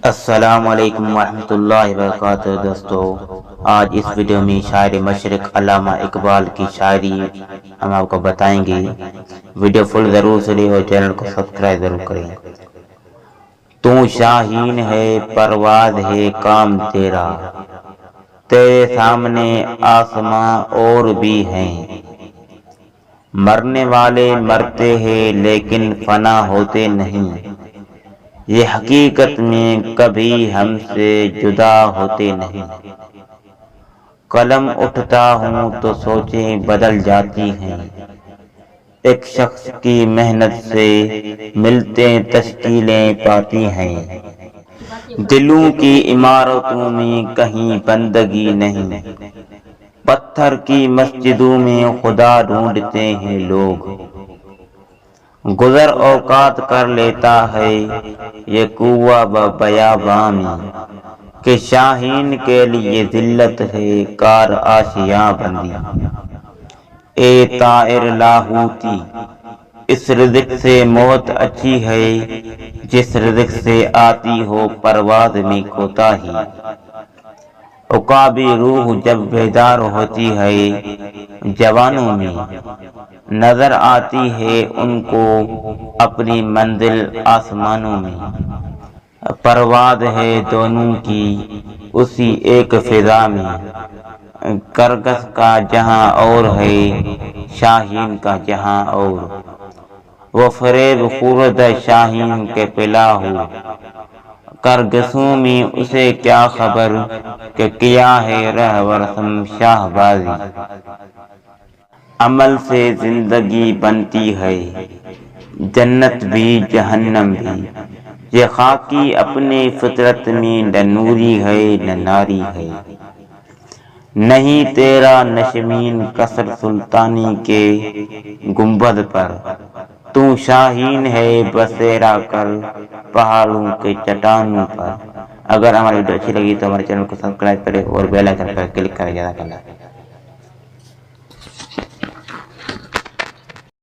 السلام علیکم ورحمۃ اللہ وبرکاتہ دوستو، آج اس ویڈیو میں شاعر مشرق علامہ اقبال کی شاعری ہم آپ کو بتائیں گے۔ ویڈیو فل ضرور سنیں اور چینل کو سبسکرائب ضرور کریں۔ تو شاہین ہے، پرواز ہے کام تیرا، تیرے سامنے آسماں اور بھی ہیں۔ مرنے والے مرتے ہیں لیکن فنا ہوتے نہیں، یہ حقیقت میں کبھی ہم سے جدا ہوتے نہیں۔ قلم اٹھتا ہوں تو سوچیں بدل جاتی ہیں، ایک شخص کی محنت سے ملتے تشکیلیں پاتی ہیں۔ دلوں کی عمارتوں میں کہیں بندگی نہیں، پتھر کی مسجدوں میں خدا ڈھونڈتے ہیں لوگ۔ گزر اوقات کر لیتا ہے یہ کوہ بیاباں میں، کہ شاہین کے لیے ذلت ہے کار آشیاں بندی۔ اے طائر لاہوتی، اس رزق سے موت اچھی ہے، جس رزق سے آتی ہو پرواز میں کوتاہی۔ عقابی روح جب بیدار ہوتی ہے جوانوں میں، نظر آتی ہے ان کو اپنی منزل آسمانوں میں۔ پرواز ہے دونوں کی اسی ایک فضا میں، کرگس کا جہاں اور ہے شاہین کا جہاں اور۔ وہ فریب خورد شاہین کے پلا ہو، کرگسوں میں اسے کیا خبر کہ کیا ہے رہبر ہم شاہ بازی۔ عمل سے زندگی بنتی ہے جنت بھی جہنم بھی، یہ خاکی اپنے فطرت میں نہ نوری ہے نہ ناری ہے۔ نہیں تیرا نشمین قصر سلطانی کے گنبد پر، تو شاہین ہے بسیرا کر پہاڑوں کے چٹانوں پر۔ اگر ہماری ویڈیو اچھی لگی تو ہمارے چینل کو سبسکرائب کریں اور بیل آئیکن پر کلک کریں۔ جزاک اللہ۔